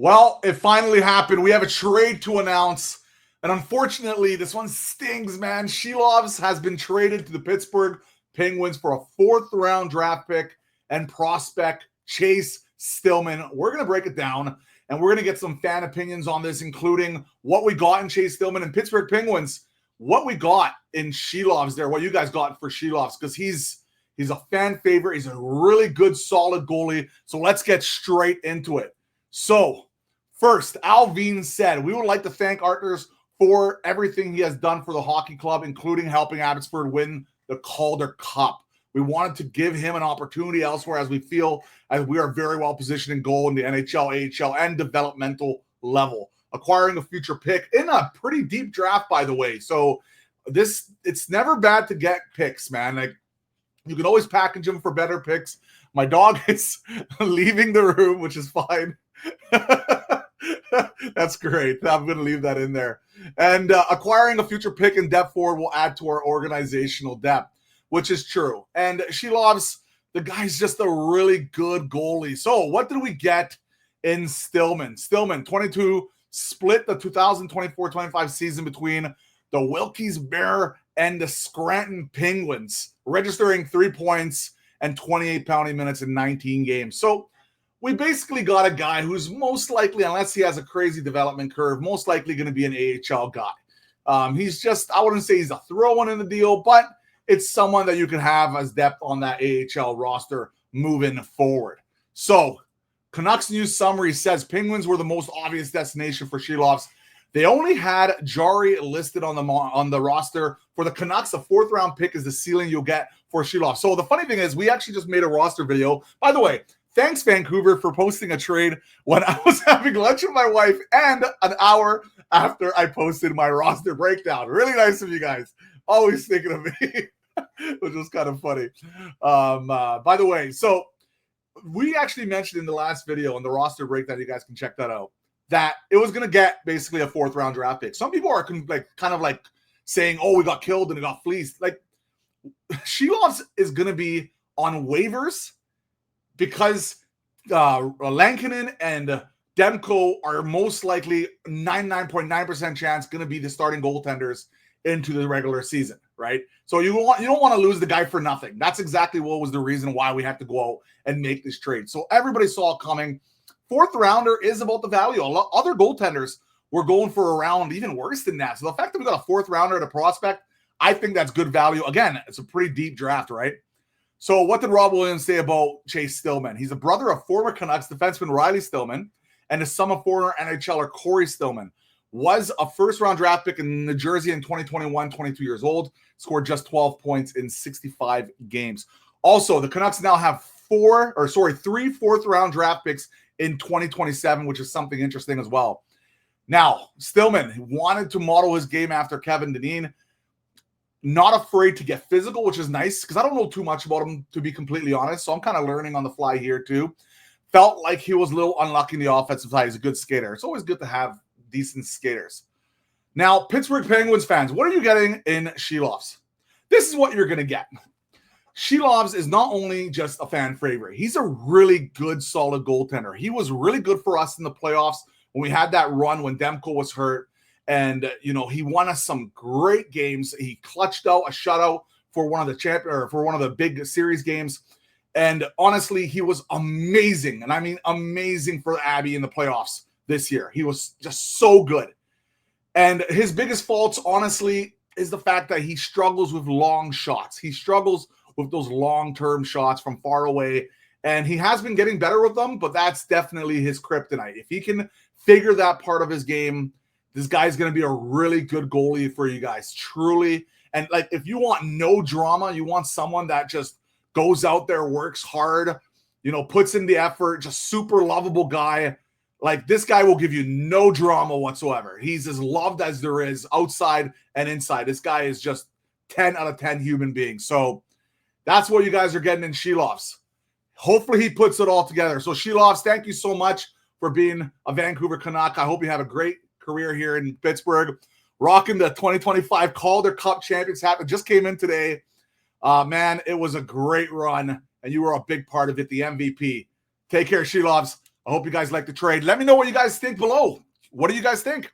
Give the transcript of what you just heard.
Well, it finally happened. We have a trade to announce. And unfortunately, this one stings, man. Silovs has been traded to the Pittsburgh Penguins for a fourth-round draft pick and prospect, Chase Stillman. We're going to break it down, and we're going to get some fan opinions on this, including what we got in Chase Stillman and Pittsburgh Penguins, what we got in Silovs there, what you guys got for Silovs, because he's a fan favorite. He's a really good, solid goalie. So let's get straight into it. So first, Alvine said, we would like to thank ARTURS for everything he has done for the hockey club, including helping Abbotsford win the Calder Cup. We wanted to give him an opportunity elsewhere as we feel as we are very well positioned in goal in the NHL, AHL, and developmental level. Acquiring a future pick in a pretty deep draft, by the way. So it's never bad to get picks, man. Like, you can always package them for better picks. My dog is leaving the room, which is fine. That's great. I'm going to leave that in there. And acquiring a future pick and depth forward will add to our organizational depth, which is true. And Silovs, the guy's just a really good goalie. So what did we get in Stillman? Stillman, 22, split the 2024-25 season between the Wilkes Bear and the Scranton Penguins, registering 3 points and 28 penalty minutes in 19 games. So we basically got a guy who's most likely, unless he has a crazy development curve, most likely going to be an AHL guy. He's just, I wouldn't say he's a throw-in in the deal, but it's someone that you can have as depth on that AHL roster moving forward. So Canucks News Summary says Penguins were the most obvious destination for Silovs. They only had Jari listed on the roster. For the Canucks, a fourth-round pick is the ceiling you'll get for Silovs. So the funny thing is, we actually just made a roster video. By the way, thanks, Vancouver, for posting a trade when I was having lunch with my wife and an hour after I posted my roster breakdown. Really nice of you guys. Always thinking of me, which was kind of funny. By the way, so we actually mentioned in the last video on the roster breakdown, you guys can check that out, that it was going to get basically a fourth-round draft pick. Some people are kind of saying, oh, we got killed and it got fleeced. Like, Silovs is going to be on waivers because Lankinen and Demko are most likely 99.9% chance going to be the starting goaltenders into the regular season, right? So you don't want to lose the guy for nothing. That's exactly what was the reason why we had to go out and make this trade. So everybody saw it coming. Fourth rounder is about the value. Other goaltenders were going for a round even worse than that. So the fact that we got a fourth rounder at a prospect, I think that's good value. Again, it's a pretty deep draft, right? So what did Rob Williams say about Chase Stillman? He's a brother of former Canucks defenseman Riley Stillman and the son of former NHLer Corey Stillman. Was a first-round draft pick in New Jersey in 2021, 22 years old. Scored just 12 points in 65 games. Also, the Canucks now have three fourth-round draft picks in 2027, which is something interesting as well. Now, Stillman wanted to model his game after Kevin Dineen. Not afraid to get physical, which is nice because I don't know too much about him, to be completely honest. So I'm kind of learning on the fly here too. Felt like he was a little unlucky in the offensive side. He's a good skater. It's always good to have decent skaters. Now, Pittsburgh Penguins fans, what are you getting in Silovs? This is what you're going to get. Silovs is not only just a fan favorite. He's a really good, solid goaltender. He was really good for us in the playoffs when we had that run when Demko was hurt. And, he won us some great games. He clutched out a shutout for one of the big series games. And honestly, he was amazing. And I mean, amazing for Abby in the playoffs this year. He was just so good. And his biggest faults, honestly, is the fact that he struggles with long shots. He struggles with those long-term shots from far away. And he has been getting better with them, but that's definitely his kryptonite. If he can figure that part of his game, this guy's going to be a really good goalie for you guys, truly. And if you want no drama, you want someone that just goes out there, works hard, puts in the effort, just super lovable guy. This guy will give you no drama whatsoever. He's as loved as there is outside and inside. This guy is just 10 out of 10 human being. So that's what you guys are getting in Silovs. Hopefully he puts it all together. So Silovs, thank you so much for being a Vancouver Canuck. I hope you have a great career here in Pittsburgh. Rocking the 2025 Calder Cup champions hat that just came in today. Man, it was a great run, and you were a big part of it, the MVP. Take care, Silovs. I hope you guys like the trade. Let me know what you guys think below. What do you guys think?